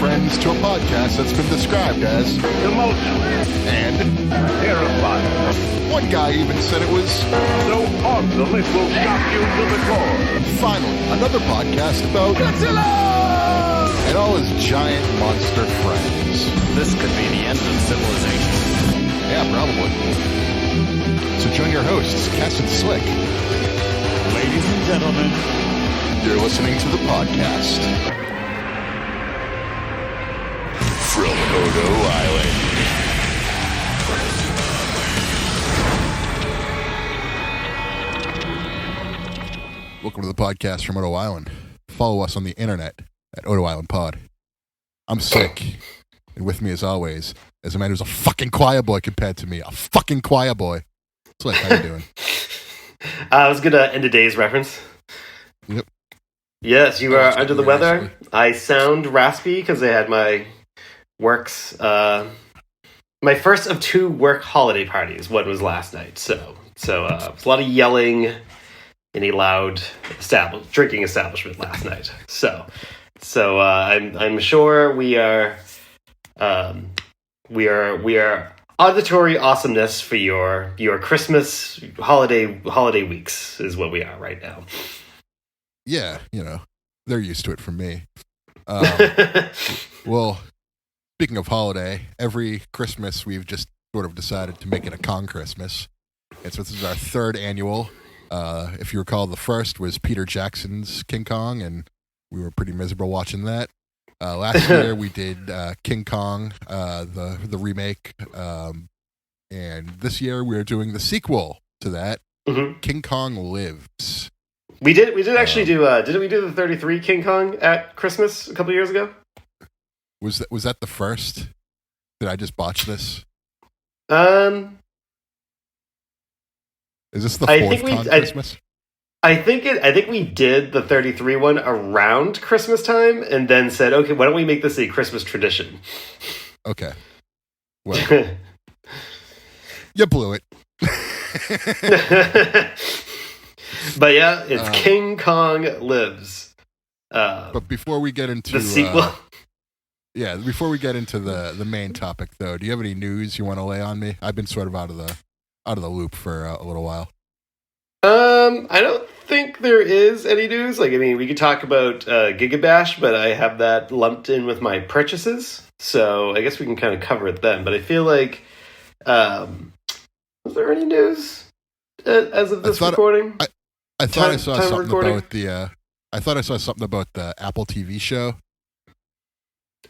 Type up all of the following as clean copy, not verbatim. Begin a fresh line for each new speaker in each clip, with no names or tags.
friends to a podcast that's been described as
emotional
and
terrifying.
One guy even said it was
So awesome it will shock you to the core.
finally another podcast about Godzilla and all his giant monster friends.
This could be the end of civilization.
Yeah, probably. So join your hosts, Cass and Slick.
Ladies and gentlemen,
You're listening to the podcast from Odo Island. Welcome to the podcast from Odo Island. Follow us on the internet at Odo Island Pod. I'm Slick, and with me as always is a man who's a fucking choir boy compared to me. A fucking choir boy. Slick, how you doing?
I was gonna end a day's reference.
Yep.
Yes, you are under the
very
weather.
nicely.
I sound raspy because I had my works. My first of two work holiday parties. One was last night, so it was a lot of yelling in a loud drinking establishment last night. So I'm sure we are auditory awesomeness for your Christmas holiday weeks is what we are right now.
Yeah, they're used to it from me. Well, speaking of holiday, every Christmas we've just sort of decided to make it a Kong Christmas. And so this is our third annual. If you recall, the first was Peter Jackson's King Kong, and we were pretty miserable watching that. Last year we did King Kong, the remake, and this year we're doing the sequel to that,
Mhm.
King Kong Lives.
We did actually do. Didn't we do the 33 King Kong at Christmas a couple years ago?
Was that the first? Did I just botch this? Is this the
I
fourth
think we-
Kong
I-
Christmas?
I think we did the 33 one around Christmas time, and then said, okay, why don't we make this a Christmas tradition?
Okay. Well, you blew it.
But yeah, it's
Um,
King Kong Lives.
But before we get into
The sequel.
before we get into the main topic, though, do you have any news you want to lay on me? I've been sort of out of the loop for a little while.
I don't think there is any news. We could talk about Gigabash, but I have that lumped in with my purchases, so I guess we can kind of cover it then. But I feel like, was there any news as of this recording?
I thought I saw
time
something
recording?
about the. I thought I saw something about the Apple TV show.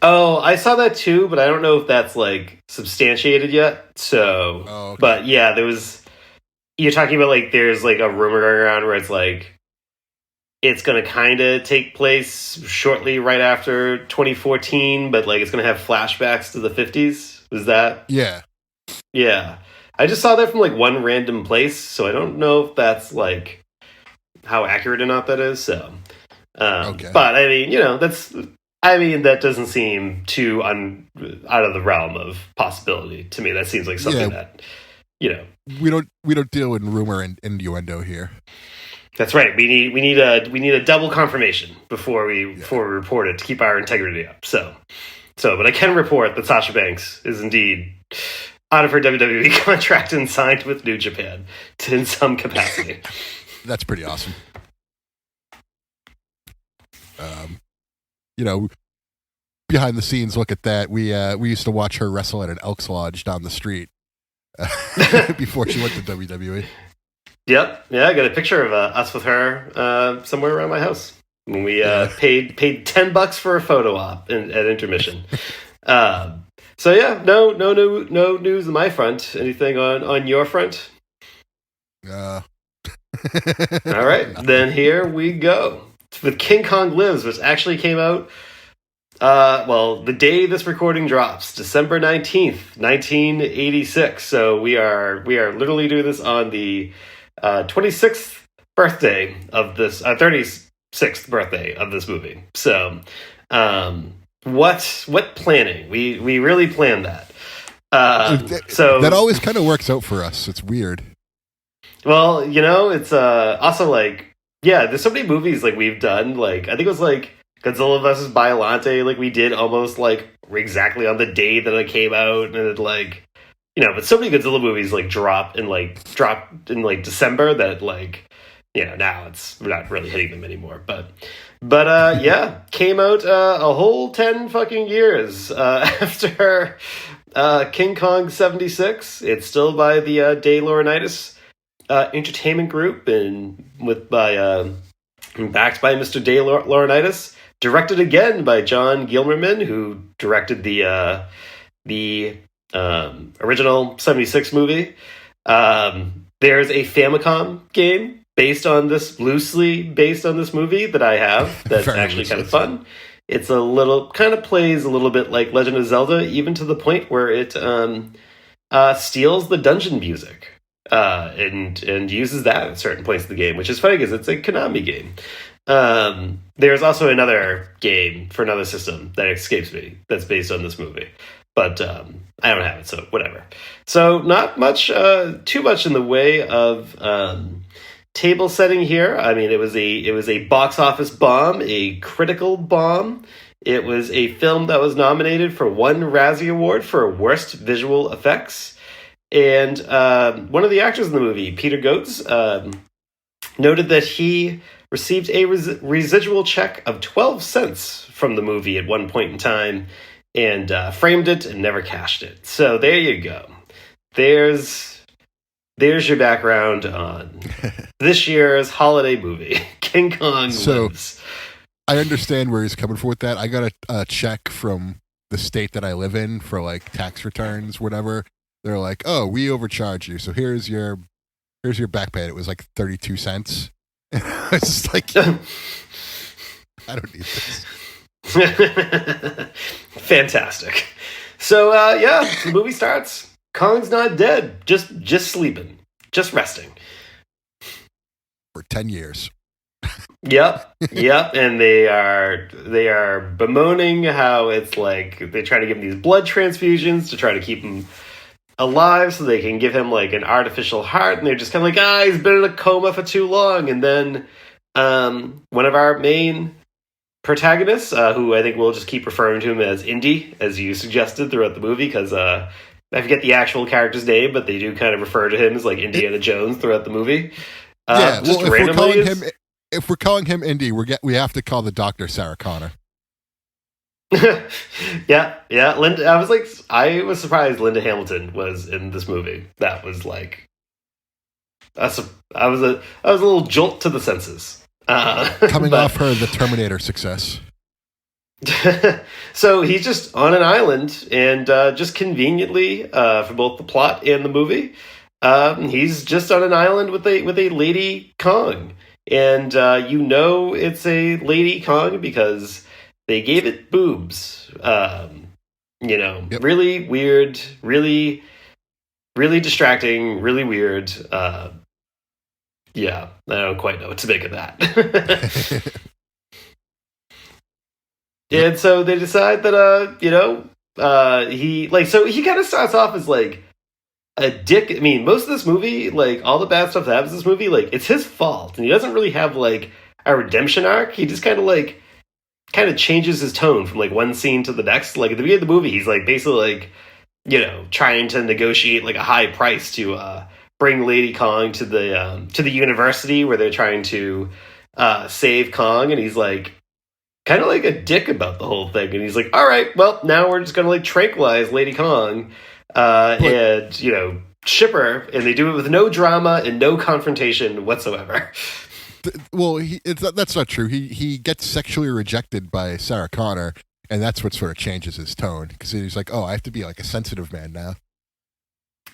Oh, I saw that too, but I don't know if that's substantiated yet. So,
Oh, okay.
but yeah, there was. You're talking about there's a rumor going around where it's going to kind of take place shortly right after 2014, but it's going to have flashbacks to the 50s. Was that?
Yeah.
Yeah, I just saw that from one random place, so I don't know if that's how accurate or not that is. So,
Okay.
but that doesn't seem too out of the realm of possibility to me. That seems like something that
We don't deal in rumor and innuendo here.
That's right. We need a double confirmation before we report it to keep our integrity up. So, but I can report that Sasha Banks is indeed out of her WWE contract and signed with New Japan in some capacity.
That's pretty awesome. Behind the scenes, look at that. We used to watch her wrestle at an Elks Lodge down the street before she went to WWE.
Yep. Yeah, I got a picture of us with her somewhere around my house when we paid $10 for a photo op at intermission. So yeah, no news on my front. Anything on your front? All right, then here we go with King Kong Lives, which actually came out. The day this recording drops, December 19th, 1986. So we are literally doing this on the 26th birthday of this 36th birthday of this movie. So what planning? We really planned that. So
that always kind of works out for us. It's weird.
Well, it's also there's so many movies we've done. I think it was Godzilla vs. Biollante, like we did almost like exactly on the day that it came out, and it like, but so many Godzilla movies like dropped in December that like, now we're not really hitting them anymore. But yeah, came out a whole 10 fucking years after King Kong 76. It's still by the De Laurentiis Entertainment Group and backed by Mr. De Laurentiis. Directed again by John Gilmerman, who directed the original 76 movie. There's a Famicom game loosely based on this movie that I have that's actually kind of fun. It's kind of plays a little bit like Legend of Zelda, even to the point where it steals the dungeon music and uses that at certain points of the game, which is funny because it's a Konami game. There's also another game for another system that escapes me that's based on this movie, but I don't have it, so whatever. So not much, too much in the way of table setting here. I mean, it was a box office bomb, a critical bomb. It was a film that was nominated for 1 Razzie Award for Worst Visual Effects, and one of the actors in the movie, Peter Goetz, noted that he received a residual check of 12 cents from the movie at one point in time, and framed it and never cashed it. So there you go. There's your background on this year's holiday movie, King Kong Lives.
I understand where he's coming from with that. I got a check from the state that I live in for like tax returns, whatever. They're like, "Oh, we overcharged you, so here's your back pay." It was like 32 cents. It's just like, I don't need this.
Fantastic. So the movie starts. Kong's not dead, just sleeping, just resting
for 10 years.
Yep, and they are bemoaning how it's like they try to give him these blood transfusions to try to keep him alive so they can give him like an artificial heart, and they're just kind of like, he's been in a coma for too long. And then one of our main protagonists, who I think we'll just keep referring to him as Indy, as you suggested throughout the movie, because I forget the actual character's name, but they do kind of refer to him as like Indiana Jones throughout the movie.
If we're calling him Indy, we have to call the doctor Sarah Connor.
yeah. Linda. I was surprised Linda Hamilton was in this movie. That was like, I was a little jolt to the senses.
Coming off her The Terminator success.
So he's just on an island, and just conveniently for both the plot and the movie, he's just on an island with a Lady Kong, and it's a Lady Kong because they gave it boobs. Yep. Really weird, really, really distracting, really weird. I don't quite know what to make of that. And so they decide that, he kind of starts off as like a dick. I mean, most of this movie, like all the bad stuff that happens in this movie, like it's his fault, and he doesn't really have like a redemption arc. He just kind of changes his tone from like one scene to the next. Like at the beginning of the movie, he's like basically like, trying to negotiate like a high price to bring Lady Kong to the university where they're trying to save Kong, and he's like kind of like a dick about the whole thing. And he's like, all right, well, now we're just going to like tranquilize Lady Kong and, ship her. And they do it with no drama and no confrontation whatsoever.
Well, that's not true. He gets sexually rejected by Sarah Connor, and that's what sort of changes his tone. Because he's like, oh, I have to be like a sensitive man now.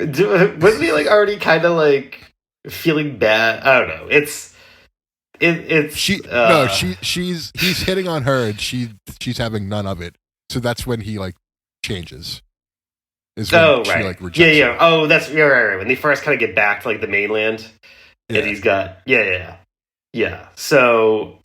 Wasn't he like already kind of like feeling bad? I don't know.
He's hitting on her, and she's having none of it. So that's when he like changes. She,
right.
Like, rejects him.
Oh, that's right. When they first kind of get back to like the mainland, and he's got yeah. So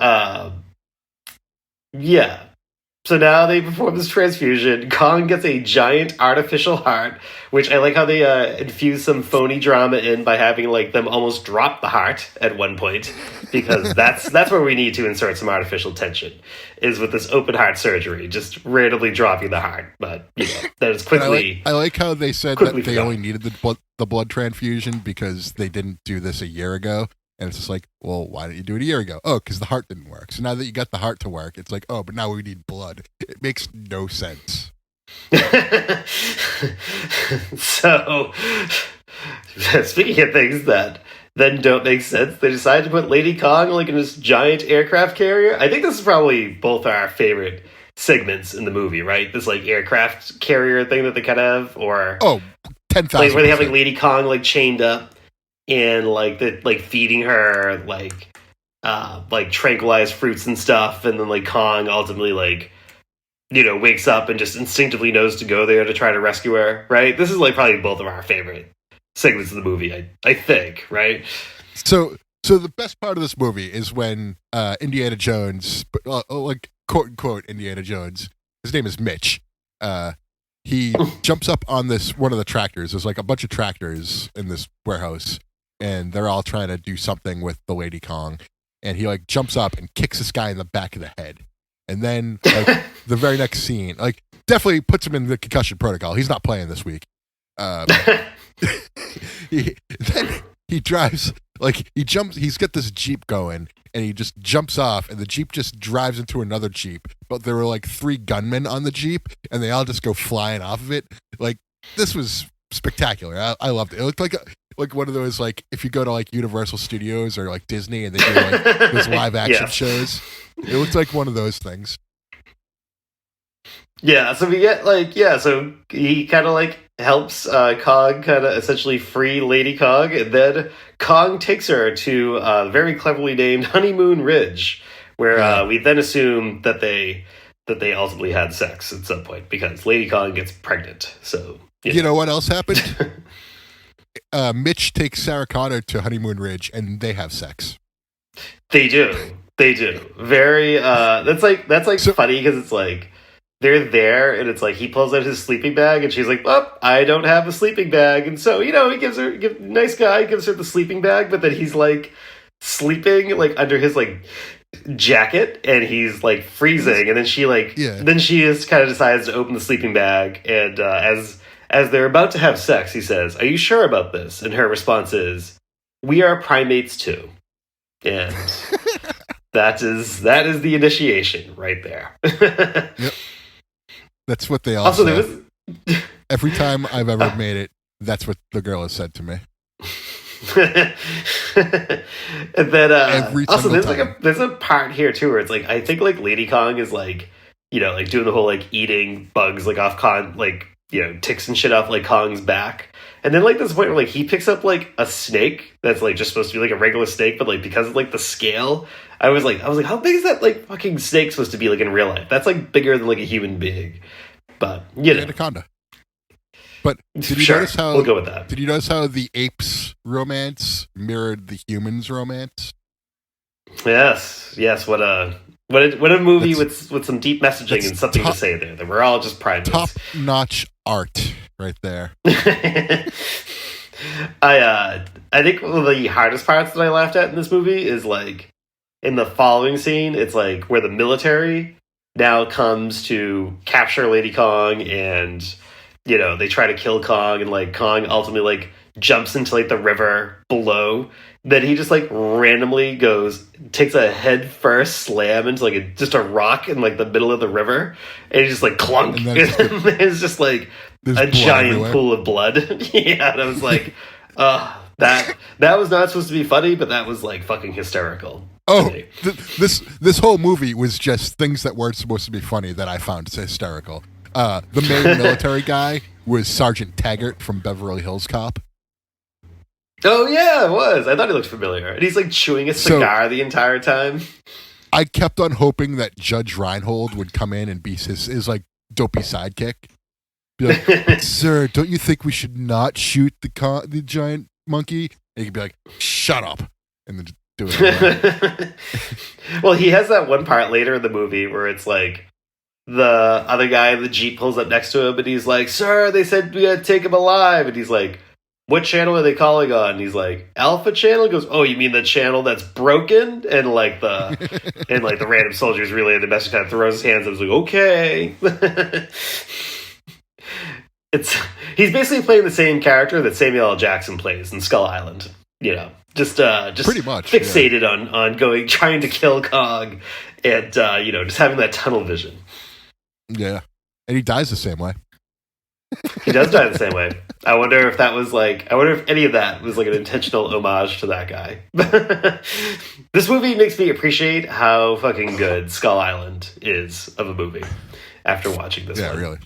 So now they perform this transfusion. Kong gets a giant artificial heart, which I like how they infuse some phony drama in by having like them almost drop the heart at one point, because that's where we need to insert some artificial tension, is with this open heart surgery, just randomly dropping the heart. But that is quickly.
I like how they said that they
forgotten.
only needed the blood transfusion because they didn't do this a year ago. And it's just like, well, why didn't you do it a year ago? Oh, because the heart didn't work. So now that you got the heart to work, it's like, oh, but now we need blood. It makes no sense.
So, speaking of things that then don't make sense, they decided to put Lady Kong like in this giant aircraft carrier. I think this is probably both our favorite segments in the movie, right? This like aircraft carrier thing that they kind of have, or
10,000%.
like where they have like Lady Kong like chained up and like the like feeding her like tranquilized fruits and stuff, and then like Kong ultimately like wakes up and just instinctively knows to go there to try to rescue her, right? This is like probably both of our favorite segments of the movie, I think, right?
So the best part of this movie is when Indiana Jones, like quote unquote Indiana Jones, his name is Mitch. He jumps up on one of the tractors. There's like a bunch of tractors in this warehouse, and they're all trying to do something with the Lady Kong. And he like jumps up and kicks this guy in the back of the head. And then like the very next scene, like definitely puts him in the concussion protocol. He's not playing this week. Then he drives, like he's got this Jeep going, and he just jumps off, and the Jeep just drives into another Jeep. But there were like 3 gunmen on the Jeep, and they all just go flying off of it. Like, this was spectacular. I loved it. It looked like one of those, like, if you go to like Universal Studios or like Disney and they do like those live action shows. It looked like one of those things.
Yeah, so we get so he kind of like helps Kong kind of essentially free Lady Kong, and then Kong takes her to very cleverly named Honeymoon Ridge, where we then assume that they ultimately had sex at some point because Lady Kong gets pregnant. So
you know what else happened? Mitch takes Sarah Connor to Honeymoon Ridge, and they have sex.
They do. Very. That's so funny because it's like they're there, and it's like he pulls out his sleeping bag, and she's like, "Oh, I don't have a sleeping bag," and so he gives her nice guy gives her the sleeping bag, but then he's like sleeping like under his like jacket, and he's like freezing, and then she then she just kind of decides to open the sleeping bag, and as they're about to have sex, he says, "Are you sure about this?" And her response is, "We are primates too," and that is the initiation right there.
Yep. That's what they all say. Every time I've ever made it, that's what the girl has said to me.
And then also there's a part here too where it's like I think like Lady Kong is like like doing the whole like eating bugs like off Kong, like ticks and shit off like Kong's back. And then like this point where like he picks up like a snake that's like just supposed to be like a regular snake, but like because of like the scale, I was like, how big is that like fucking snake supposed to be like in real life? That's like bigger than like a human being. But
Anaconda. But did you notice how
we'll go with that?
Did you notice how the apes' romance mirrored the humans' romance?
Yes. What a movie with some deep messaging and something to say there. That we're all just primates.
Top-notch art right there.
I think one of the hardest parts that I laughed at in this movie is like in the following scene. It's like where the military now comes to capture Lady Kong, and they try to kill Kong, and like Kong ultimately like jumps into like the river below. Then he just like randomly takes a head first slam into like just a rock in like the middle of the river, and he just like clunk, and it's just like a giant everywhere. Pool of blood. Yeah, and I was like, that was not supposed to be funny, but that was like fucking hysterical.
Oh, this whole movie was just things that weren't supposed to be funny that I found hysterical. The main military guy was Sergeant Taggart from Beverly Hills Cop.
Oh yeah, it was. I thought he looked familiar. And he's like chewing a cigar the entire time.
I kept on hoping that Judge Reinhold would come in and be his like dopey sidekick. Be like, "Sir, don't you think we should not shoot the giant monkey?" And he could be like, "Shut up," and then just do it.
Well, he has that one part later in the movie where it's like the other guy in the Jeep pulls up next to him, and he's like, "Sir, they said we gotta take him alive." And he's like, "What channel are they calling on?" And he's like, "Alpha channel." He goes, "Oh, you mean the channel that's broken?" And like the random soldier's really the message, kind of throws his hands up and is like, "Okay." He's basically playing the same character that Samuel L. Jackson plays in Skull Island. You know, just
pretty much
fixated on trying to kill Kong, and just having that tunnel vision.
Yeah, and he dies the same way.
He does die the same way. I wonder if any of that was like an intentional homage to that guy. This movie makes me appreciate how fucking good Skull Island is of a movie after watching this one.
Really.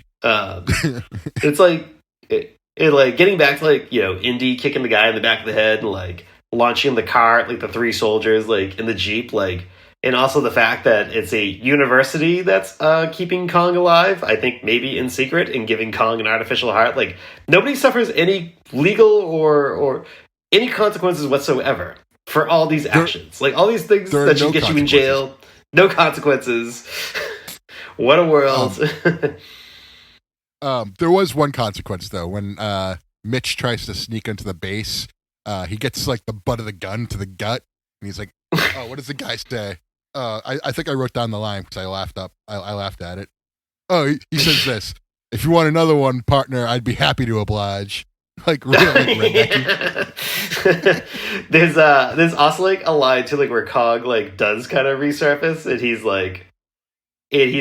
It's like it like getting back to like, Indy kicking the guy in the back of the head and like launching the car, like the three soldiers like in the Jeep, like, and also the fact that it's a university that's keeping Kong alive, I think maybe in secret, and giving Kong an artificial heart. Like, nobody suffers any legal or any consequences whatsoever for all these actions. Like, all these things that should get you in jail. No consequences. What a world.
There was one consequence, though. When Mitch tries to sneak into the base, he gets, like, the butt of the gun to the gut, and he's like, "Oh, what does the guy say?" I think I wrote down the line because I laughed at it. Oh, he says this: "If you want another one, partner, I'd be happy to oblige." Like, really, rednecky.
There's also like a line too, like where Kong like does kind of resurface, and he's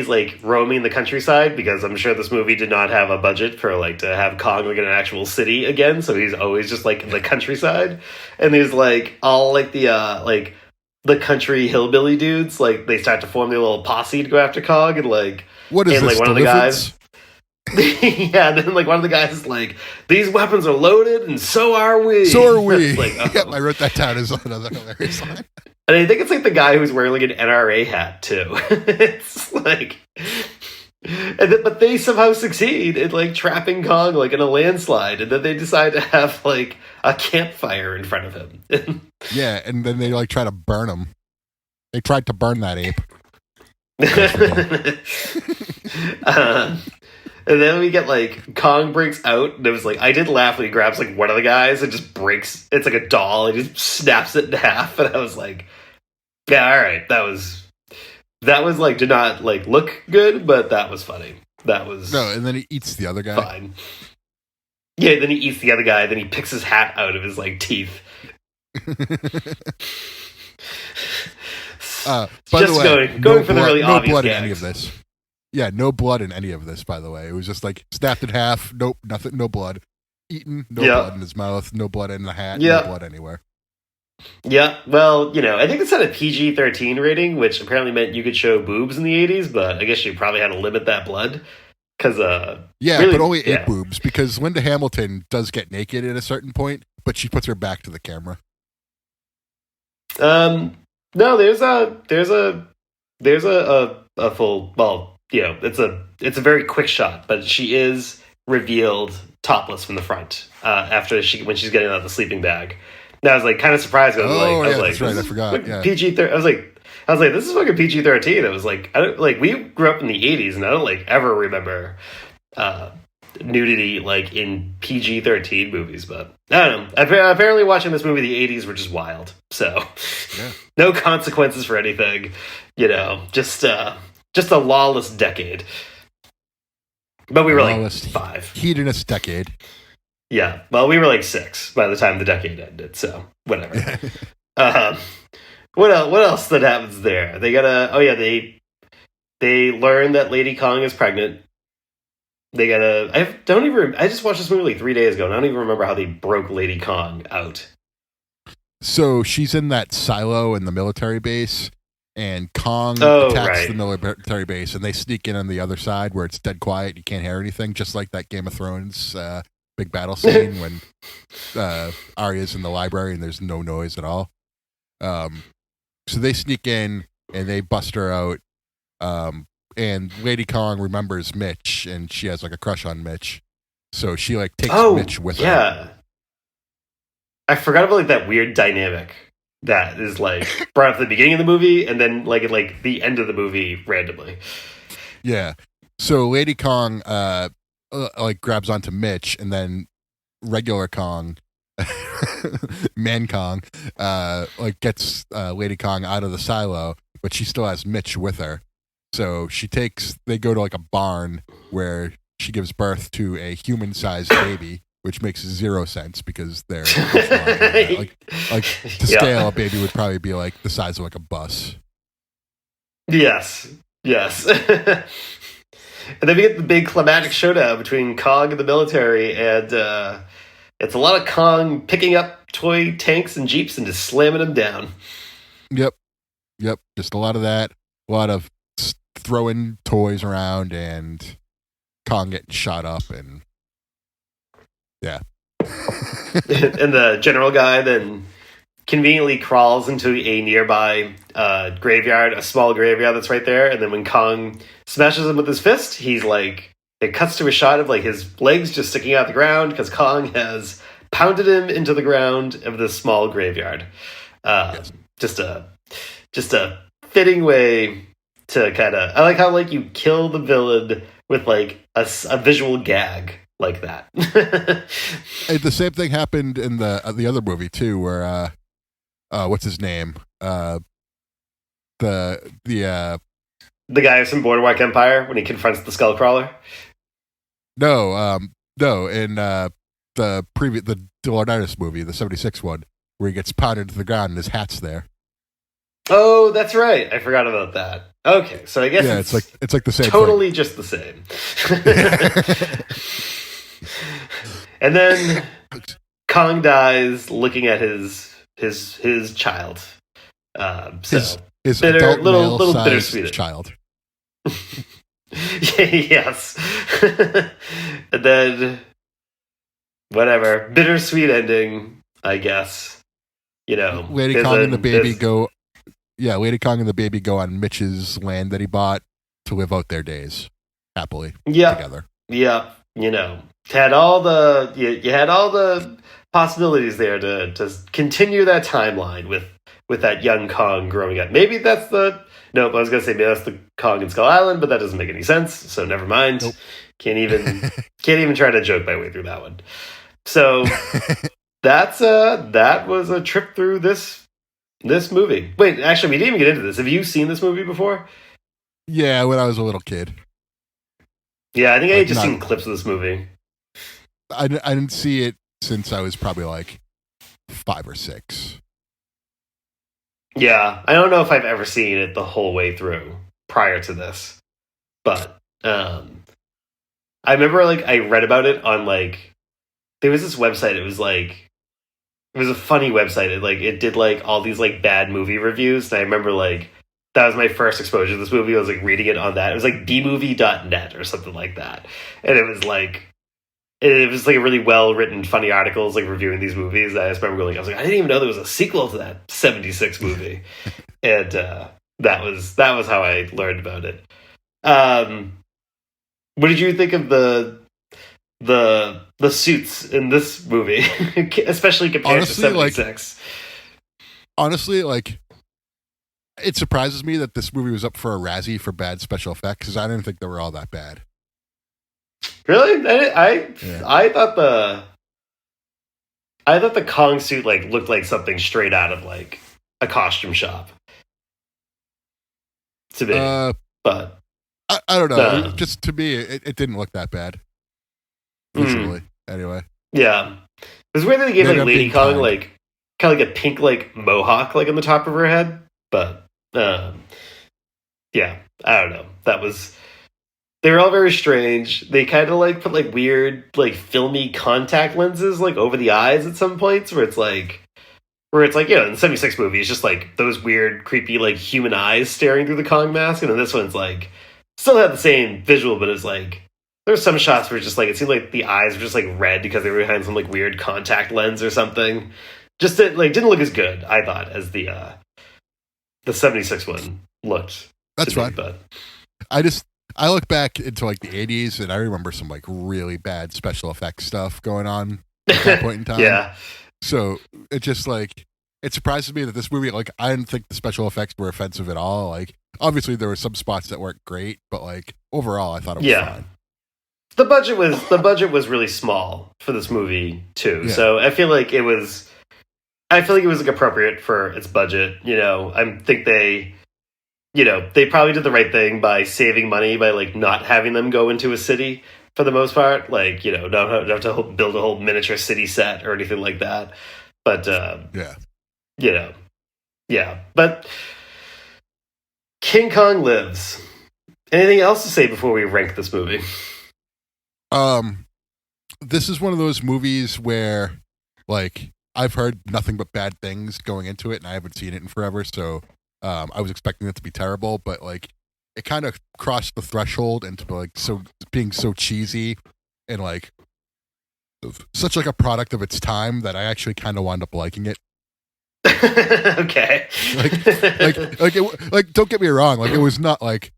like roaming the countryside, because I'm sure this movie did not have a budget for like to have Kong like in an actual city again, so he's always just like in the countryside, and there's like all like the country hillbilly dudes, like they start to form their little posse to go after Kong, and like
what is
and
this,
like one of the guys. Yeah, and then like one of the guys is like, "These weapons are loaded, and so are we."
So are we.
Like, oh.
Yep, I wrote that down as another hilarious line.
And I think it's like the guy who's wearing like an NRA hat too. It's like, but they somehow succeed in like trapping Kong like in a landslide, and then they decide to have like a campfire in front of him.
Yeah, and then they like try to burn him. They tried to burn that ape.
And then we get like Kong breaks out, and it was like, I did laugh when he grabs like one of the guys and just breaks. It's like a doll, and he just snaps it in half, and I was like, yeah, all right, that was like, did not like look good, but that was funny. That was
no, and then he eats the other guy.
Fine. Yeah, then he eats the other guy. Then he picks his hat out of his like teeth.
By the way,
going for the really obvious
no blood
gags.
in any of this. Yeah, no blood in any of this. By the way, it was just like snapped in half. Nope, nothing. No blood. Eaten. No blood in his mouth. No blood in the hat. No blood anywhere.
Yeah, well, I think it's had a PG-13 rating, which apparently meant you could show boobs in the 80s, but I guess you probably had to limit that blood. Because,
really, but only 8 boobs, because Linda Hamilton does get naked at a certain point, but she puts her back to the camera.
No, there's a full, well, it's a very quick shot, but she is revealed topless from the front when she's getting out of the sleeping bag. And I was like kind of surprised. I was like,
that's right. I forgot. Yeah.
PG-13. I was like, this is fucking PG-13. I was like, we grew up in the 80s, and I don't like ever remember nudity like in PG-13 movies. But I don't know. Apparently, watching this movie, the 80s were just wild. So no consequences for anything. Just a lawless decade. But we were like 5.
Hedonist decade.
Yeah, well, we were like 6 by the time the decade ended, so whatever. What else that happens there? They they learn that Lady Kong is pregnant. I just watched this movie like 3 days ago, and I don't even remember how they broke Lady Kong out.
So she's in that silo in the military base, and Kong attacks the military base, and they sneak in on the other side where it's dead quiet. You can't hear anything, just like that Game of Thrones big battle scene when Arya's in the library and there's no noise at all. So they sneak in and they bust her out. And Lady Kong remembers Mitch, and she has like a crush on Mitch. So she like takes Mitch with her.
Yeah. I forgot about like that weird dynamic that is like brought up at the beginning of the movie and then like at like the end of the movie randomly.
Yeah. So Lady Kong like grabs onto Mitch, and then regular Kong, Man Kong, like gets Lady Kong out of the silo, but she still has Mitch with her. So they go to like a barn where she gives birth to a human-sized baby, which makes 0 sense because they're much larger than that. Like to scale, a baby would probably be like the size of like a bus.
Yes. And then we get the big climatic showdown between Kong and the military, and it's a lot of Kong picking up toy tanks and jeeps and just slamming them down.
Yep. Just a lot of that. A lot of throwing toys around and Kong getting shot up, and yeah.
And the general guy then conveniently crawls into a nearby graveyard, a small graveyard that's right there. And then when Kong smashes him with his fist, he's like, it cuts to a shot of like his legs just sticking out the ground because Kong has pounded him into the ground of this small graveyard.
Yes.
Just a fitting way to kind of, I like how like you kill the villain with like a visual gag like that.
Hey, the same thing happened in the other movie too, where what's his name? The
guy from Boardwalk Empire when he confronts the Skullcrawler.
No, in the Leonidas movie, the 76 one, where he gets pounded to the ground and his hat's there.
Oh, that's right. I forgot about that. Okay, so I guess
it's like the same
totally
thing.
just the same. And then Kong dies looking at his child.
His
bitter,
adult
little
male-sized
bittersweet
child.
Yes. And then whatever, bittersweet ending, I guess. You know,
Lady Kong and the baby go. Yeah, Lady Kong and the baby go on Mitch's land that he bought to live out their days happily together.
Yeah, you know, you had all the possibilities there to continue that timeline with that young Kong growing up. Maybe that's I was gonna say maybe that's the Kong in Skull Island, but that doesn't make any sense. So never mind. Nope. Can't even try to joke my way through that one. So that was a trip through this movie. Wait, actually, we didn't even get into this. Have you seen this movie before?
Yeah, when I was a little kid.
Yeah, I think I had just seen clips of this movie.
I didn't see it since I was probably like 5 or 6.
Yeah, I don't know if I've ever seen it the whole way through prior to this, but I remember like I read about it on like there was this website. It was a funny website. It did like all these like bad movie reviews, and I remember like that was my first exposure to this movie. I was like reading it on that. It was like bmovie.net or something like that, and it was like a really well written, funny articles like reviewing these movies. I just remember I was like, I didn't even know there was a sequel to that 76 movie, and that was how I learned about it. What did you think of the suits in this movie, especially compared to 76?
Honestly, like, it surprises me that this movie was up for a Razzie for bad special effects, because I didn't think they were all that bad.
Really? I thought the Kong suit like looked like something straight out of like a costume shop to me. But
I don't know. Just to me, it didn't look that bad visually. Anyway,
yeah, it was weird that they gave like Lady Kong like kind of like a pink like mohawk like on the top of her head. But yeah, I don't know. They were all very strange. They kind of like put like weird like filmy contact lenses like over the eyes at some points where it's like in the 76 movie it's just like those weird creepy like human eyes staring through the Kong mask, and then this one's like still had the same visual, but it's like there's some shots where it's just like it seemed like the eyes were just like red because they were behind some like weird contact lens or something. Just it like didn't look as good, I thought, as the 76 one looked.
That's fine.
But
I look back into like the 80s and I remember some like really bad special effects stuff going on at that point in time.
Yeah.
So it just like, it surprises me that this movie, like, I didn't think the special effects were offensive at all. Like, obviously there were some spots that weren't great, but like overall, I thought it was
Yeah.
fine.
The budget was really small for this movie too.
Yeah.
So I feel like it was like appropriate for its budget. I think they probably did the right thing by saving money by like not having them go into a city for the most part. Like, don't have to build a whole miniature city set or anything like that. But yeah. But King Kong lives. Anything else to say before we rank this movie?
This is one of those movies where, like, I've heard nothing but bad things going into it, and I haven't seen it in forever, so I was expecting it to be terrible, but like, it kind of crossed the threshold into like being so cheesy and like such like a product of its time that I actually kind of wound up liking it.
Okay.
Like, don't get me wrong. Like, it was not like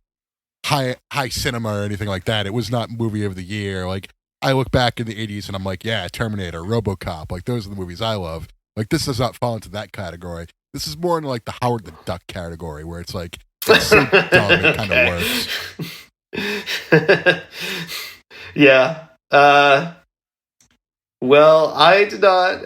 high cinema or anything like that. It was not movie of the year. Like, I look back in the 80s and I'm like, yeah, Terminator, RoboCop. Like, those are the movies I love. Like, this does not fall into that category. This is more in like the Howard the Duck category, where it's like it's so dumb it kind of works.
Yeah. Well, I did not.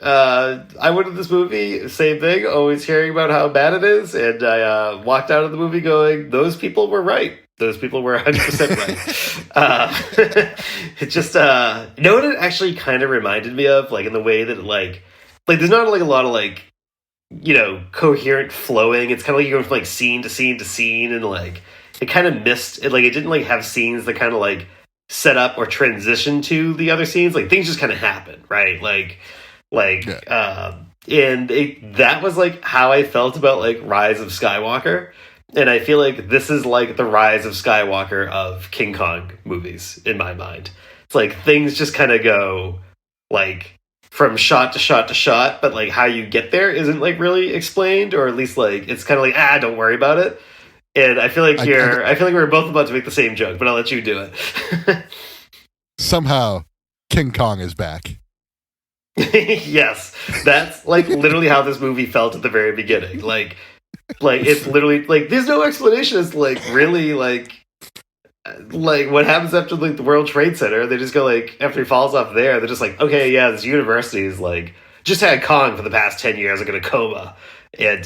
I went to this movie, same thing, always hearing about how bad it is, and I walked out of the movie going, those people were right. Those people were 100% right. It just, you know what it actually kind of reminded me of? Like, in the way that, like there's not, like, a lot of, like, coherent flowing. It's kind of like you're going from, like, scene to scene to scene, and, like, it kind of missed, it didn't, like, have scenes that kind of, like, set up or transition to the other scenes. Like, things just kind of happen, right? And that was like how I felt about like Rise of Skywalker, and I feel like this is like the Rise of Skywalker of King Kong movies in my mind. It's like things just kind of go like from shot to shot to shot, but like how you get there isn't like really explained, or at least like it's kind of like don't worry about it. And I feel like I feel like we're both about to make the same joke, but I'll let you do it.
Somehow, King Kong is back.
Yes, that's like literally how this movie felt at the very beginning. Like it's literally like there's no explanation as to, like, really like what happens after like the World Trade Center. They just go like, after he falls off there, they're just like, okay, yeah, this university is like just had Kong for the past 10 years, like in a coma, and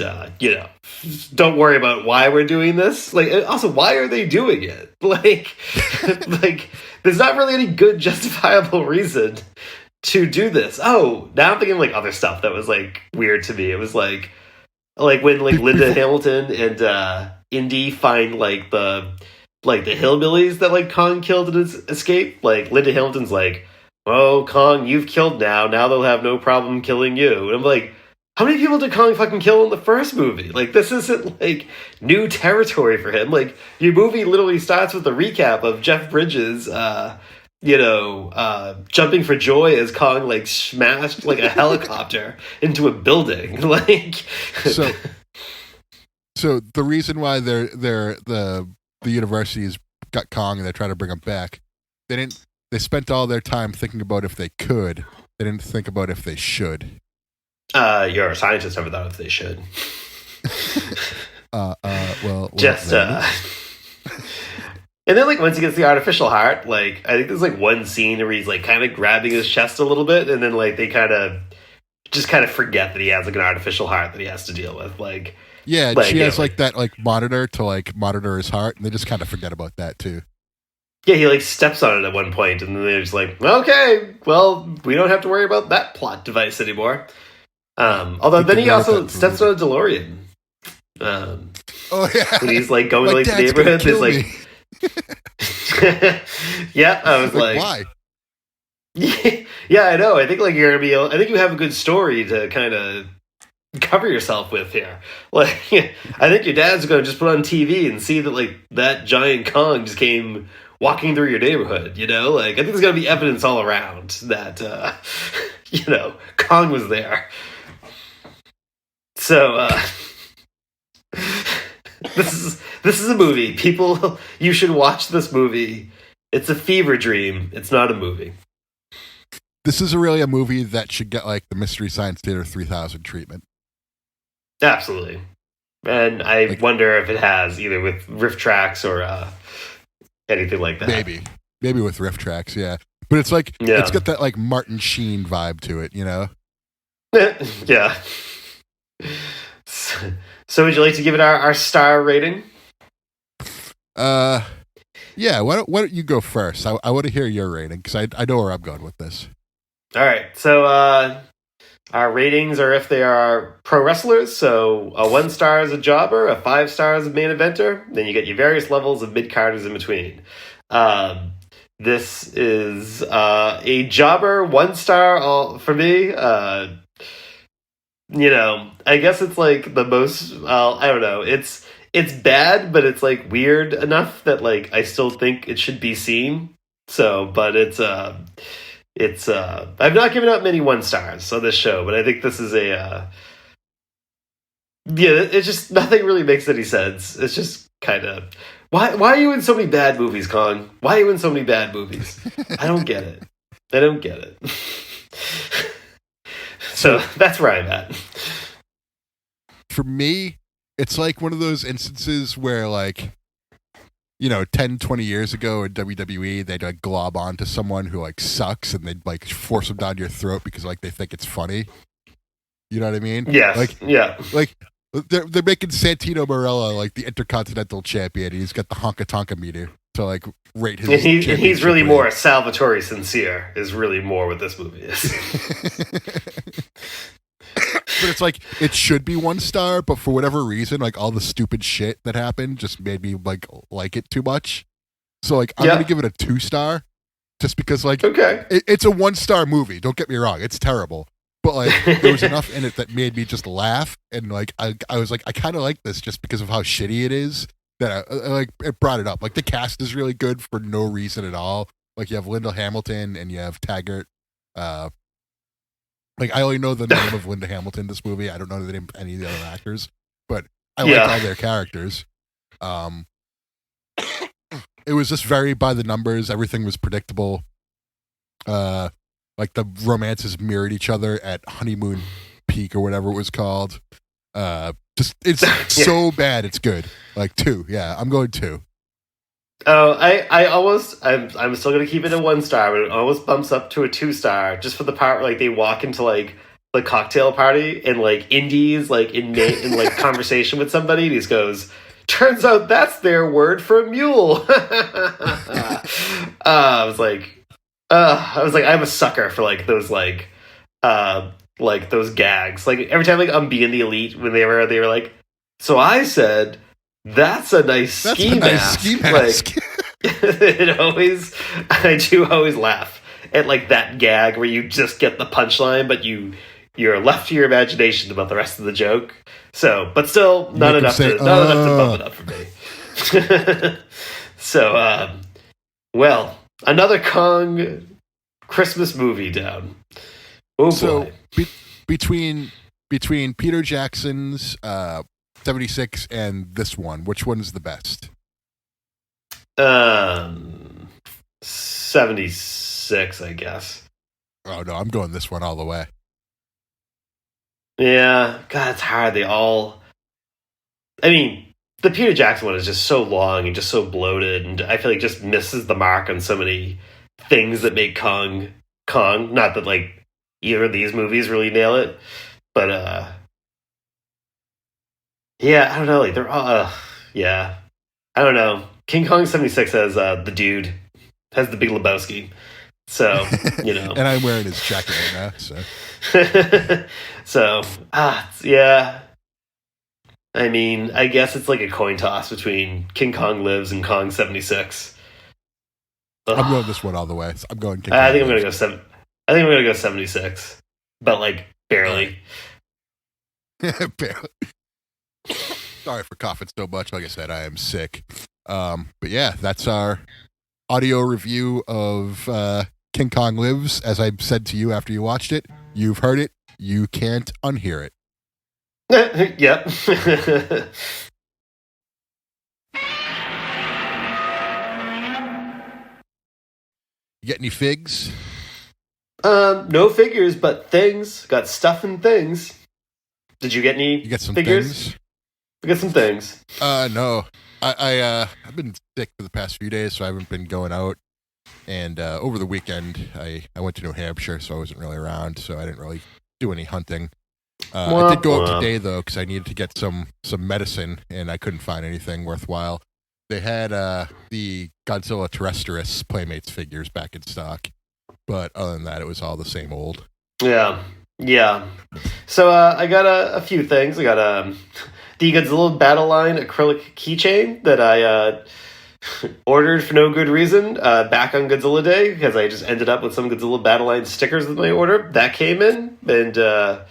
don't worry about why we're doing this. Like, also, why are they doing it? Like there's not really any good justifiable reason to do this. Oh, now I'm thinking of like other stuff that was like weird to me. It was like when like Linda Hamilton and Indy find like the hillbillies that like Kong killed in his escape. Like, Linda Hamilton's like, "Oh, Kong, you've killed now. Now they'll have no problem killing you." And I'm like, how many people did Kong fucking kill in the first movie? Like, this isn't like new territory for him. Like, your movie literally starts with a recap of Jeff Bridges jumping for joy as Kong like smashed like a helicopter into a building. Like,
so the reason why the university's got Kong and they're trying to bring him back, they spent all their time thinking about if they could. They didn't think about if they should.
You're a scientist, never thought if they should.
Well,
just and then, like, once he gets the artificial heart, like, I think there's, like, one scene where he's, like, kind of grabbing his chest a little bit, and then, like, they kind of forget that he has, like, an artificial heart that he has to deal with. Like,
yeah, like, she has, like, that, like, monitor to, like, monitor his heart, and they just kind of forget about that, too.
Yeah, he, like, steps on it at one point, and then they're just like, okay, well, we don't have to worry about that plot device anymore. Although then he also steps on a DeLorean.
Oh, yeah.
When he's, like, going to, like, the neighborhood, there's, like... Yeah, I was like,
why?
Yeah, I know. I think like you're gonna be. I think you have a good story to kind of cover yourself with here. Like, I think your dad's gonna just put on TV and see that like that giant Kong just came walking through your neighborhood. Like, I think there's gonna be evidence all around that Kong was there. So This is a movie. People, you should watch this movie. It's a fever dream. It's not a movie.
This is really a movie that should get like the Mystery Science Theater 3000 treatment.
Absolutely. And I
Like-
wonder if it has either with riff tracks or anything like that.
Maybe with riff tracks, yeah. But it's like
Yeah.
it's got that like Martin Sheen vibe to it, you know.
Yeah. So would you like to give it our star rating?
Yeah. Why don't you go first? I want to hear your rating because I know where I'm going with this.
All right. So our ratings are if they are pro wrestlers. So a 1 star is a jobber, a 5 star is a main eventer. Then you get your various levels of mid carders in between. This is a jobber, 1 star for me. I guess it's like the most. I don't know. It's bad, but it's like weird enough that like I still think it should be seen. So, but it's I've not given out many 1 stars on this show, but I think this is it's just nothing really makes any sense. It's just kind of why are you in so many bad movies, Kong? Why are you in so many bad movies? I don't get it. So that's where I'm at.
For me, it's like one of those instances where like 10, 20 years ago in WWE, they'd like glob onto someone who like sucks and they'd like force them down your throat because like they think it's funny. You know what I mean?
Yes.
Like,
yeah.
Like they're making Santino Marella like the Intercontinental Champion. He's got the honka tonka meter to like rate his.
And he's
championship
really
reign.
more Salvatore Sincere is really more what this movie is.
But it's like it should be 1 star, but for whatever reason, like all the stupid shit that happened just made me like it too much. So like I'm
Yeah.
gonna give it a 2 star, just because like
Okay.
it's a 1 star movie. Don't get me wrong, it's terrible, but like there was enough in it that made me just laugh, and like I was like I kind of like this just because of how shitty it is. That I like it brought it up. Like the cast is really good for no reason at all. Like you have Linda Hamilton and you have Taggart. Like I only know the name of Linda Hamilton in this movie. I don't know the name of any of the other actors, but I like
Yeah.
all their characters. It was just very by the numbers. Everything was predictable. Like the romances mirrored each other at Honeymoon Peak or whatever it was called. Just it's so bad it's good. Like 2. Yeah, I'm going 2.
Oh, I'm still gonna keep it a 1 star, but it almost bumps up to a 2 star just for the part where like they walk into like the cocktail party and like Indy's like in like conversation with somebody and he just goes, turns out that's their word for mule. I was like I'm a sucker for like those like those gags. Like every time like I'm being the elite when they were like, so I said that's a nice ski mask.
ski mask.
Like, I do always laugh at like that gag where you just get the punchline, but you're left to your imagination about the rest of the joke. So, but still not
Make him
enough
say,
to bump it up for me. So, well, another Kong Christmas movie down. Oh
So
boy.
between Peter Jackson's 76 and this one, which one is the best?
76, I guess.
Oh no, I'm going this one all the way.
Yeah, God, it's hard. I mean, the Peter Jackson one is just so long and just so bloated, and I feel like just misses the mark on so many things that make Kong. Not that like either of these movies really nail it, but yeah, I don't know. Like they're all, yeah, I don't know. King Kong 76 has the dude, has the Big Lebowski, so
And I'm wearing his jacket right now. So
So, yeah. I mean, I guess it's like a coin toss between King Kong Lives and Kong 76. Ugh.
I'm going this one all the way. I'm going. King
I think
Kong
I'm gonna go I think I'm gonna go 76, but like barely.
Barely. Sorry for coughing so much. Like I said, I am sick. But yeah, that's our audio review of King Kong Lives. As I said to you after you watched it, you've heard it. You can't unhear it.
Yep.
You get any figs?
No figures, but things. Got stuff and things. Did you get any
You get some
figures?
things.
got some things.
No. I've been sick for the past few days, so I haven't been going out. And over the weekend, I went to New Hampshire, so I wasn't really around, so I didn't really do any hunting. I did go out today, though, because I needed to get some medicine, and I couldn't find anything worthwhile. They had the Godzilla Terrestris Playmates figures back in stock, but other than that, it was all the same old.
Yeah. So I got a few things. I got the Godzilla Battle Line acrylic keychain that I ordered for no good reason back on Godzilla Day because I just ended up with some Godzilla Battle Line stickers with my order. That came in, and I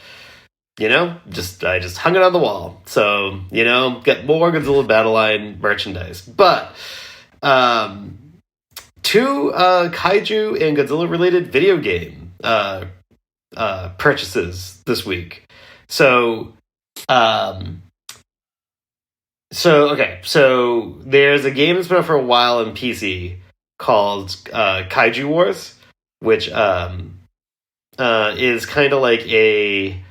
just hung it on the wall. So, get more Godzilla Battle Line merchandise. But two kaiju and Godzilla related video game purchases this week. So there's a game that's been out for a while on PC called Kaiju Wars, which is kind of like a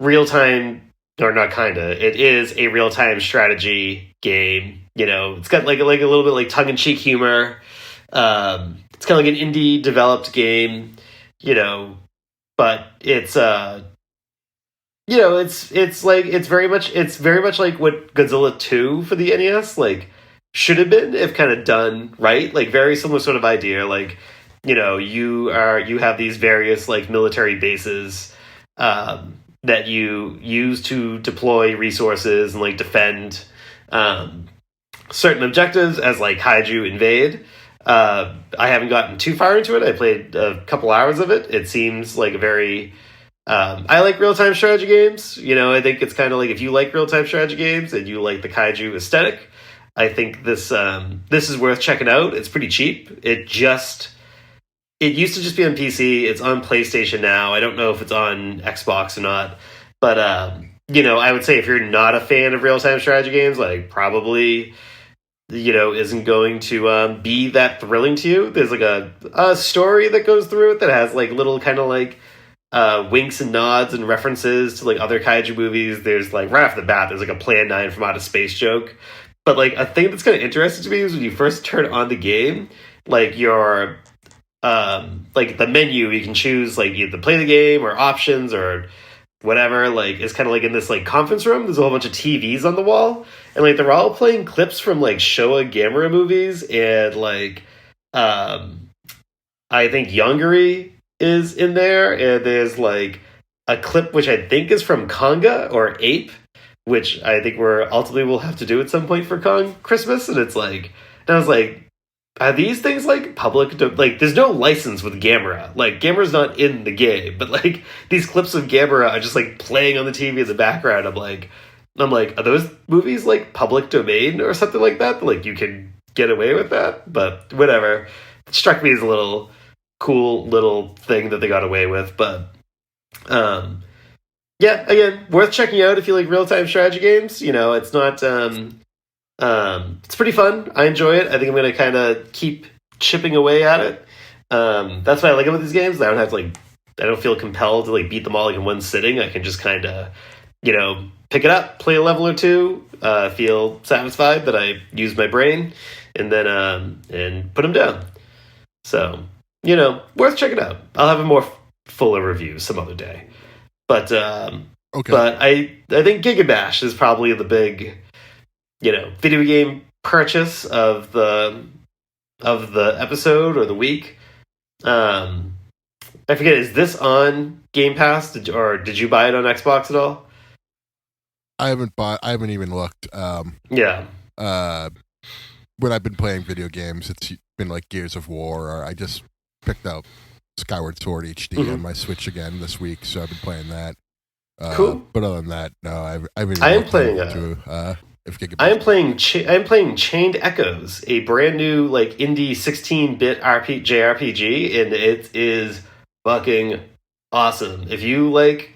real-time, or not kinda, it is a real-time strategy game. It's got like a little bit like tongue-in-cheek humor. It's kind of like an indie developed game, but it's it's very much like what Godzilla 2 for the NES should have been if kind of done right. Very similar sort of idea. You have these various military bases that you use to deploy resources and defend certain objectives as kaiju invade. I haven't gotten too far into it. I played a couple hours of it. It seems like a very I like real-time strategy games. I think it's kind of if you like real-time strategy games and you like the kaiju aesthetic, I think this is worth checking out. It's pretty cheap. It used to just be on PC. It's on PlayStation now. I don't know if it's on Xbox or not. But, I would say if you're not a fan of real-time strategy games, probably, isn't going to be that thrilling to you. There's a story that goes through it that has little kind of winks and nods and references to other kaiju movies. There's right off the bat, there's a Plan 9 from Outer Space joke. But a thing that's kind of interesting to me is when you first turn on the game, your the menu, you can choose either play the game or options or whatever. It's kind of in this conference room. There's a whole bunch of TVs on the wall, and they're all playing clips from Showa Gamera movies, and I think Yongari is in there, and there's a clip which I think is from Conga or Ape, which I think ultimately we'll have to do at some point for Kong Christmas. And it's and I was are these things public? There's no license with Gamera. Gamera's not in the game, but these clips of Gamera are just playing on the TV in the background. I'm like, are those movies public domain or something like that? You can get away with that? But whatever. It struck me as a little cool little thing that they got away with. But yeah, again, worth checking out if you like real-time strategy games. It's not it's pretty fun. I enjoy it. I think I'm going to kind of keep chipping away at it. That's why I like it with these games. I don't have to I don't feel compelled to beat them all in one sitting. I can just kind of, pick it up, play a level or two, feel satisfied that I used my brain, and then and put them down. So, worth checking out. I'll have a more fuller review some other day. But
Okay.
But I think Giga Bash is probably the big, video game purchase of the episode or the week. I forget, is this on Game Pass, or did you buy it on Xbox at all?
I haven't even looked.
Yeah.
When I've been playing video games, it's been Gears of War, or I just picked up Skyward Sword HD on my Switch again this week, so I've been playing that.
Cool.
But other than that, no, I am
playing Chained Echoes, a brand new indie 16-bit JRPG, and it is fucking awesome. If you like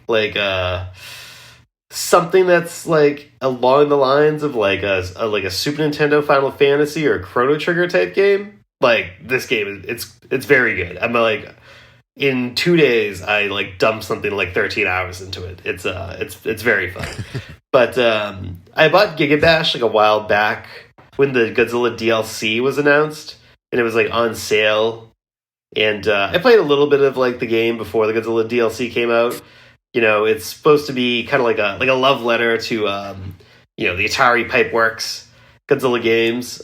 something that's along the lines of a Super Nintendo Final Fantasy or Chrono Trigger type game, this game it's very good. I'm in 2 days I like dumped something like 13 hours into it. It's very fun. But I bought Gigabash like a while back when the Godzilla DLC was announced, and it was like on sale. And I played a little bit of like the game before the Godzilla DLC came out. You know, it's supposed to be kind of like a love letter to you know, the Atari Pipeworks Godzilla games.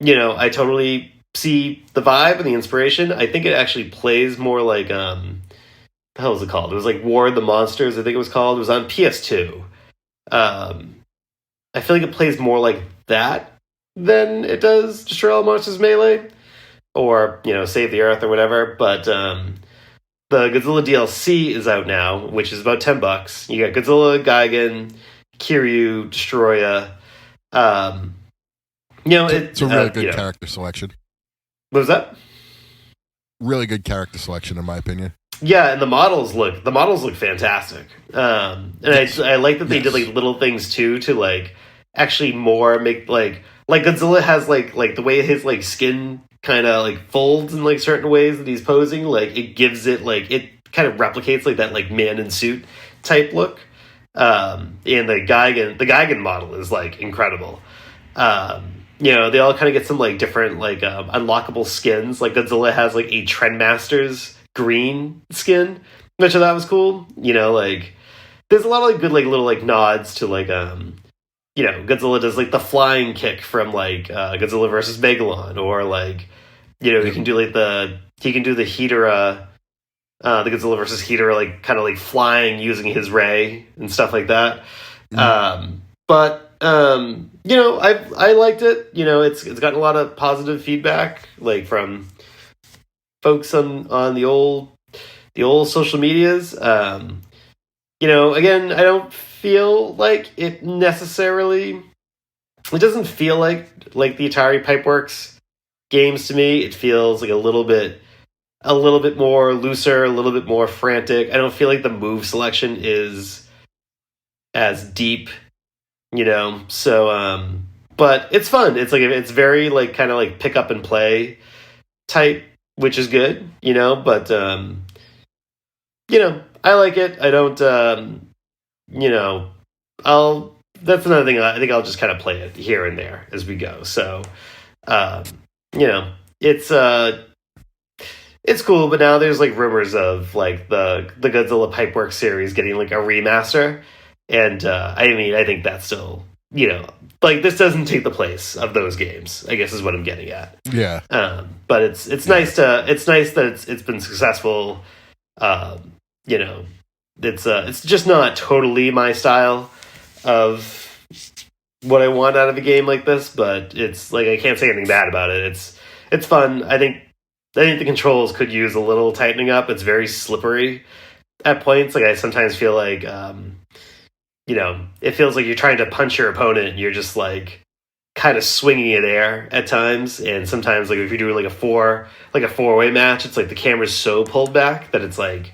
You know, I totally see the vibe and the inspiration. I think it actually plays more like the hell was it called? It was like War of the Monsters, I think it was called. It was on PS2. I feel like it plays more like that than it does Destroy All Monsters Melee, or, you know, Save the Earth or whatever. But the Godzilla DLC is out now, which is about $10. You got Godzilla, Gigan, Kiryu, Destroya. You know,
it's a really good character selection.
What was that?
Really good character selection, in my opinion.
Yeah, and the models look fantastic. And I like that they did like little things too to like actually more make like Godzilla has like the way his like skin kind of like folds in like certain ways that he's posing, like it gives it like it kind of replicates like that like man in suit type look. And the Gigan model is like incredible. You know, they all kind of get some like different like unlockable skins. Like Godzilla has like a Trendmasters green skin, which I thought was cool. You know, like there's a lot of like good like little like nods to like you know, Godzilla does like the flying kick from like Godzilla versus Megalon, or like, you know, he can do the Hedorah, the Godzilla versus Hedorah, like kind of like flying using his ray and stuff like that. But you know, I liked it. You know, it's gotten a lot of positive feedback, like from folks on the old social medias. You know, again, I don't feel like it necessarily. It doesn't feel like the Atari Pipeworks games to me. It feels like a little bit more looser, a little bit more frantic. I don't feel like the move selection is as deep, you know. So, but it's fun. It's like it's very like kind of like pick up and play type, which is good, you know. But you know, I like it. I don't. You know, that's another thing. I think I'll just kind of play it here and there as we go. So, you know, it's cool. But now there's like rumors of like the Godzilla Pipeworks series getting like a remaster, and I mean, I think that's still, you know, like this doesn't take the place of those games, I guess is what I'm getting at.
Yeah.
But it's nice that it's been successful. You know, it's just not totally my style of what I want out of a game like this, but it's like I can't say anything bad about it. It's fun. I think the controls could use a little tightening up. It's very slippery at points. Like I sometimes feel like you know, it feels like you're trying to punch your opponent and you're just like kind of swinging in air at times. And sometimes like if you're doing like a four-way match, it's like the camera's so pulled back that it's like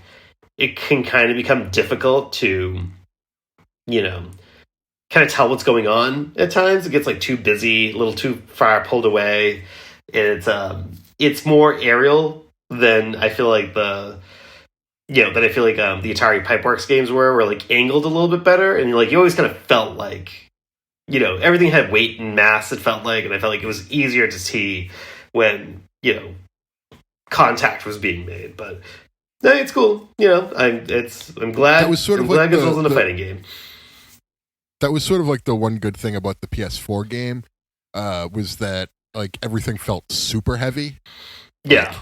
it can kind of become difficult to, you know, kind of tell what's going on at times. It gets like too busy, a little too far pulled away. And it's more aerial than I feel like the Atari Pipeworks games were like angled a little bit better. And like you always kind of felt like, you know, everything had weight and mass, it felt like, and I felt like it was easier to see when, you know, contact was being made. But no, it's cool. You know, I'm glad.
That was sort of
I'm glad
like
Godzilla's in a fighting game.
That was sort of like the one good thing about the PS4 game, was that like everything felt super heavy.
Yeah.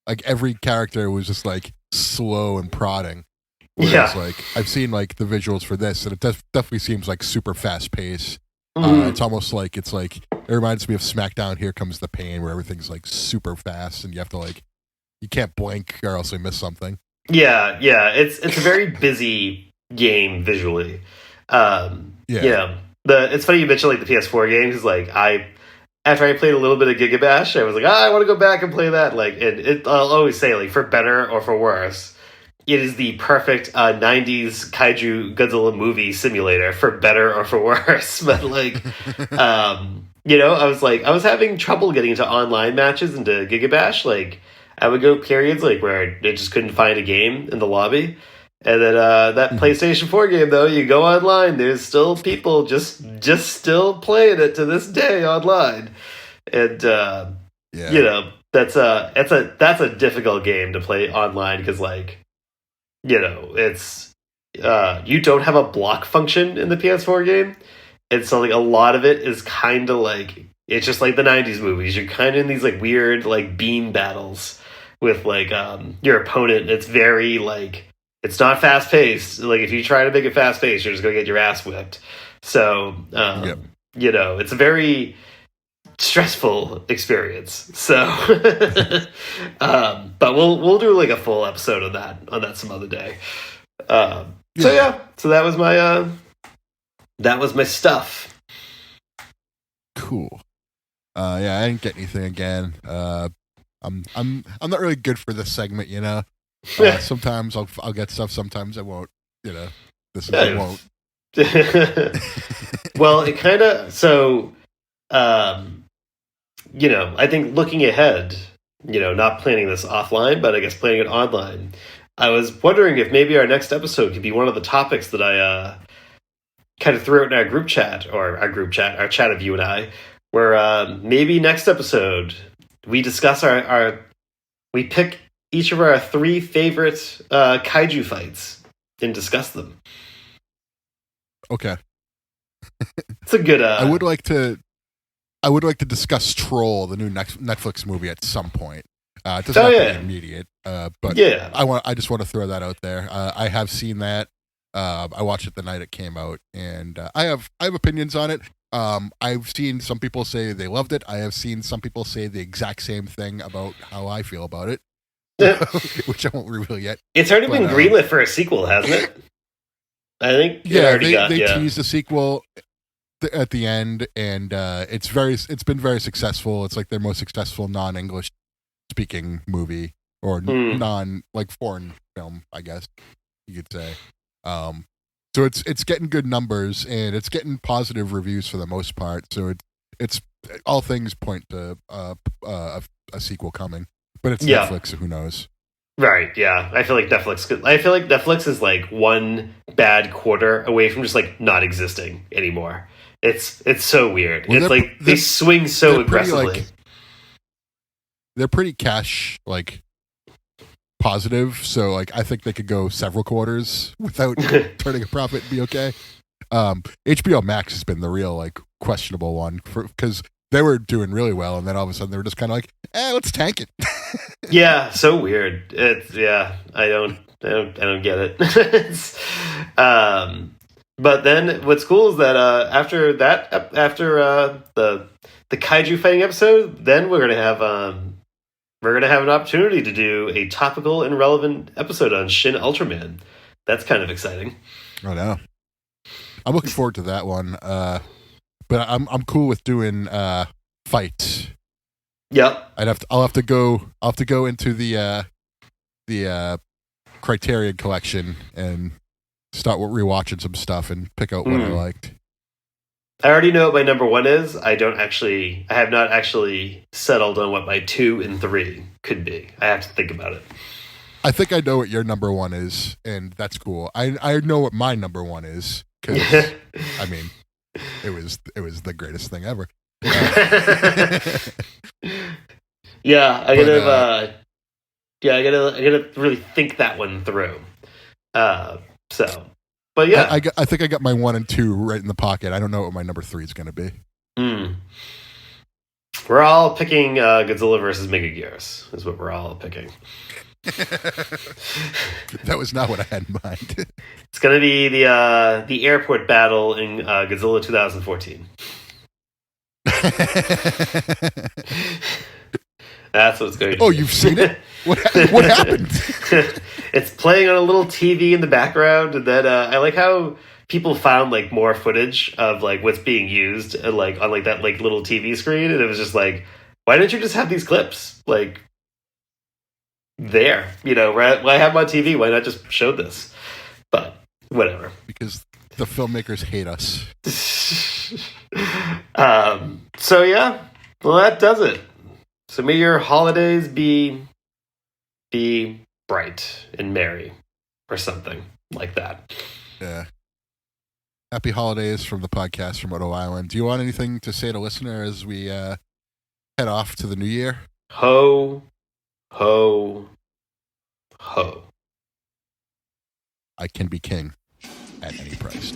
Like every character was just like slow and prodding.
Yeah.
Like I've seen like the visuals for this, and it definitely seems like super fast paced. It's almost like it reminds me of SmackDown Here Comes the Pain, where everything's like super fast and you have to like, you can't blink or else you miss something.
Yeah. It's a very busy game visually. Yeah. It's funny you mentioned like the PS4 game, because like after I played a little bit of Gigabash, I was like, I want to go back and play that. Like, I'll always say, like, for better or for worse, it is the perfect 90s kaiju Godzilla movie simulator, for better or for worse. But like, you know, I was having trouble getting into online matches into Gigabash. Like, I would go periods like where I just couldn't find a game in the lobby. And then that PlayStation 4 game, though, you go online. There's still people just still playing it to this day online, and you know that's a difficult game to play online because, like, you know, it's you don't have a block function in the PS4 game, and so like a lot of it is kind of like it's just like the '90s movies. You're kind of in these like weird like beam battles with like your opponent. It's very like. It's not fast paced. Like if you try to make it fast paced, you're just gonna get your ass whipped. So you know, it's a very stressful experience. So, but we'll do like a full episode on that some other day. So that was my stuff.
Cool. I didn't get anything again. I'm not really good for this segment, you know. Sometimes I'll get stuff. Sometimes I won't. You know, I won't.
Well, it kind of you know, I think looking ahead, you know, not planning this offline, but I guess planning it online. I was wondering if maybe our next episode could be one of the topics that I kind of threw out in our group chat, our chat of you and I, where maybe next episode we discuss we pick each of our 3 favorite kaiju fights and discuss them.
Okay.
It's a good.
I would like to discuss Troll, the new Netflix movie, at some point. It doesn't have to be immediate, but
yeah,
I just want to throw that out there. I have seen that. I watched it the night it came out, and I have opinions on it. I've seen some people say they loved it. I have seen some people say the exact same thing about how I feel about it. Which I won't reveal yet.
It's already been greenlit for a sequel, hasn't it? I think
they teased a sequel at the end, and it's been very successful. It's like their most successful non-English speaking movie or foreign film, I guess you could say. So it's getting good numbers and it's getting positive reviews for the most part. So it's all things point to a sequel coming. But it's Netflix, so who knows?
Right, yeah. I feel like Netflix is like one bad quarter away from just like not existing anymore. It's so weird. Well, it's like they swing so aggressively.
They're pretty cash like positive, so like I think they could go several quarters without turning a profit and be okay. HBO Max has been the real like questionable one because they were doing really well, and then all of a sudden they were just kind of like, let's tank it.
Yeah, so weird. I don't get it. But then what's cool is that after the kaiju fighting episode, then we're gonna have an opportunity to do a topical and relevant episode on Shin Ultraman. That's kind of exciting.
Oh no, I'm looking forward to that one. But I'm cool with doing fights.
Yep.
I'll have to go into the Criterion collection and start rewatching some stuff and pick out what I liked.
I already know what my number 1 is. I have not actually settled on what my 2 and 3 could be. I have to think about it.
I think I know what your number 1 is, and that's cool. I know what my number 1 is because I mean, it was the greatest thing ever.
Yeah, I gotta really think that one through. But yeah,
I think I got my 1 and 2 right in the pocket. I don't know what my number 3 is going to be.
We're all picking Godzilla versus Megagears. Is what we're all picking.
That was not what I had in mind.
It's going to be the airport battle in Godzilla 2014. That's what's going to be.
Oh, you've seen it? What happened?
It's playing on a little TV in the background, and then I like how people found like more footage of like what's being used like on like that like little TV screen, and it was just like, why didn't you just have these clips like there? You know, why have them on TV? Why not just show this? But whatever.
Because the filmmakers hate us.
So yeah, well that does it. So may your holidays be be bright and merry, or something like that.
Yeah. Happy holidays from the podcast from Odo Island. Do you want anything to say to listener as we head off to the new year?
Ho, ho, ho.
I can be king at any price.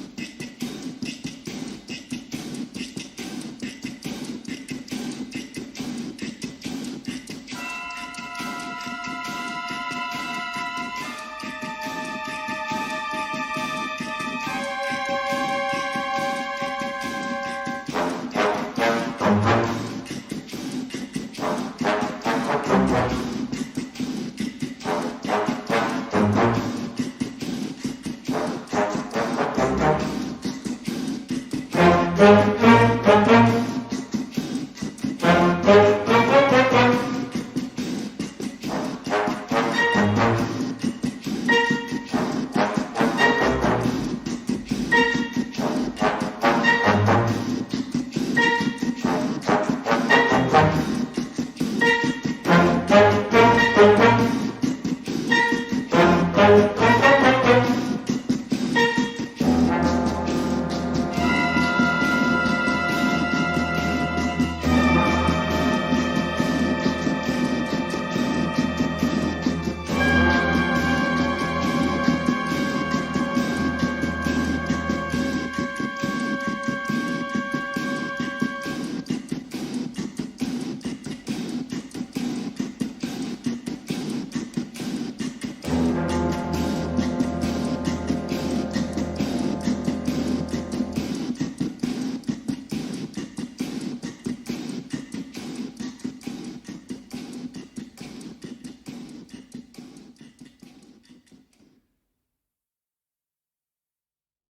Thank you.